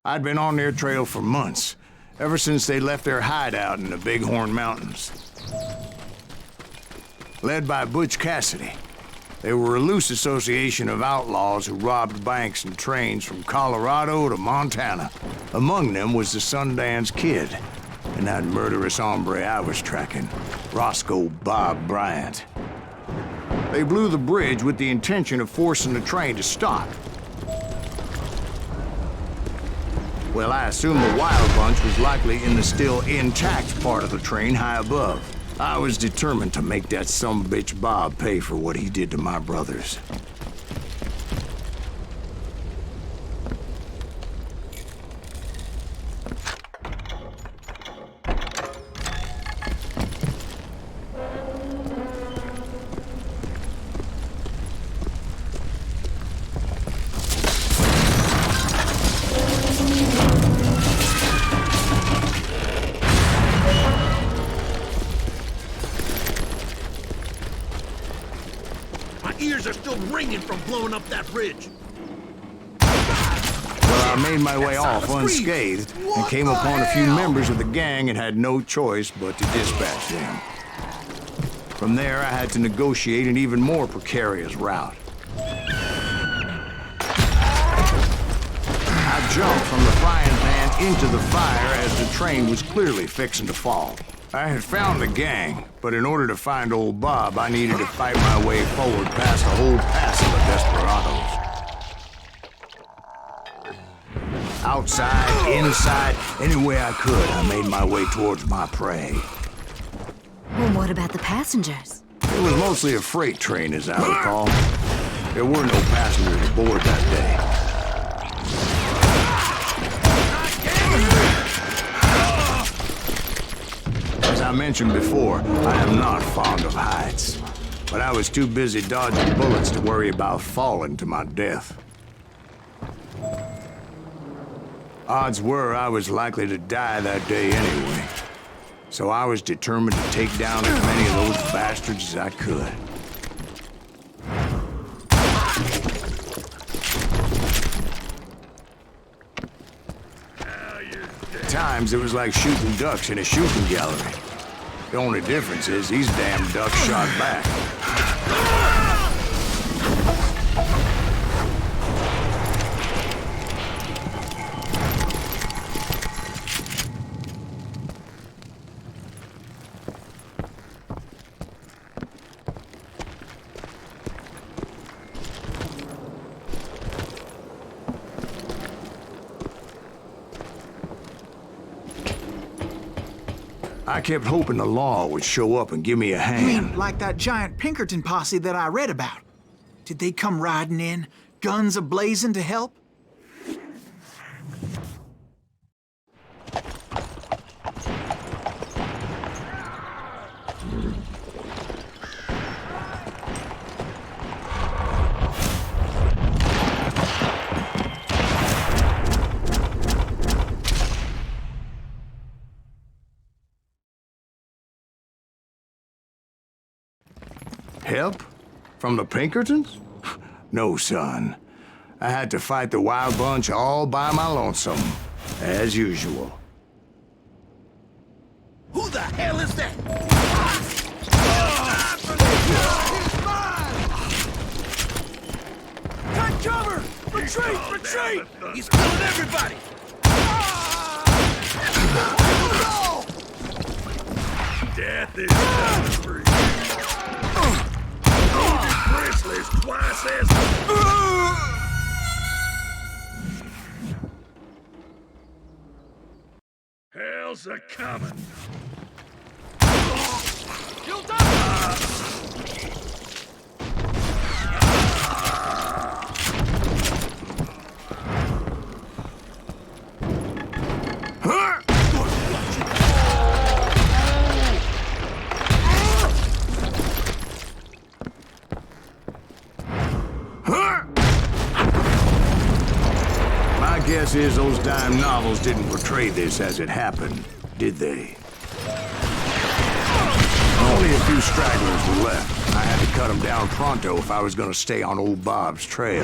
I'd been on their trail for months, ever since they left their hideout in the Bighorn Mountains. Led by Butch Cassidy, they were a loose association of outlaws who robbed banks and trains from Colorado to Montana. Among them was the Sundance Kid, and that murderous hombre I was tracking, Roscoe Bob Bryant. They blew the bridge with the intention of forcing the train to stop. Well, I assumed the Wild Bunch was likely in the still intact part of the train high above. I was determined to make that sumbitch Bob pay for what he did to my brothers. Ears are still ringing from blowing up that bridge. Well, I made my way off unscathed and came upon a few members of the gang and had no choice but to dispatch them. From there, I had to negotiate an even more precarious route. I jumped from the frying pan into the fire as the train was clearly fixing to fall. I had found the gang, but in order to find old Bob, I needed to fight my way forward past the whole passel of desperados. Outside, inside, any way I could, I made my way towards my prey. Well, what about the passengers? It was mostly a freight train, as I recall. There were no passengers aboard that day. As I mentioned before, I am not fond of heights, but I was too busy dodging bullets to worry about falling to my death. Odds were I was likely to die that day anyway, so I was determined to take down as many of those bastards as I could. At times, it was like shooting ducks in a shooting gallery. The only difference is these damn ducks shot back. I kept hoping the law would show up and give me a hand. You mean like that giant Pinkerton posse that I read about? Did they come riding in, guns a-blazing to help? Help? From the Pinkertons? No, son. I had to fight the Wild Bunch all by my lonesome, as usual. Who the hell is that? Cut cover! Retreat! Retreat! He's killing everybody! Death is coming for you. Grizzlies twice as... Hell's a-coming. You'll die! Guess is those dime novels didn't portray this as it happened, did they? Only a few stragglers were left. I had to cut them down pronto if I was gonna stay on old Bob's trail.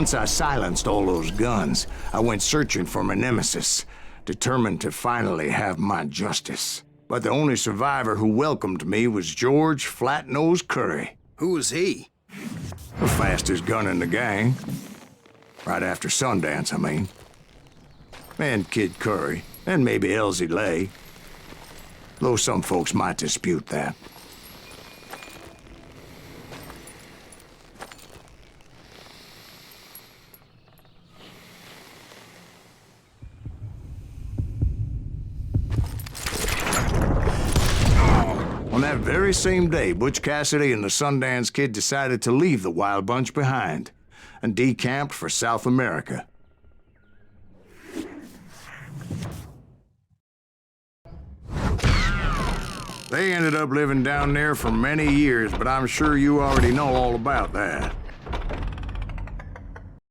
Once I silenced all those guns, I went searching for my nemesis, determined to finally have my justice. But the only survivor who welcomed me was George Flat-Nosed Curry. Who was he? The fastest gun in the gang. Right after Sundance, I mean. And Kid Curry, and maybe Elsie Lay. Though some folks might dispute that. On that very same day, Butch Cassidy and the Sundance Kid decided to leave the Wild Bunch behind and decamped for South America. They ended up living down there for many years, but I'm sure you already know all about that.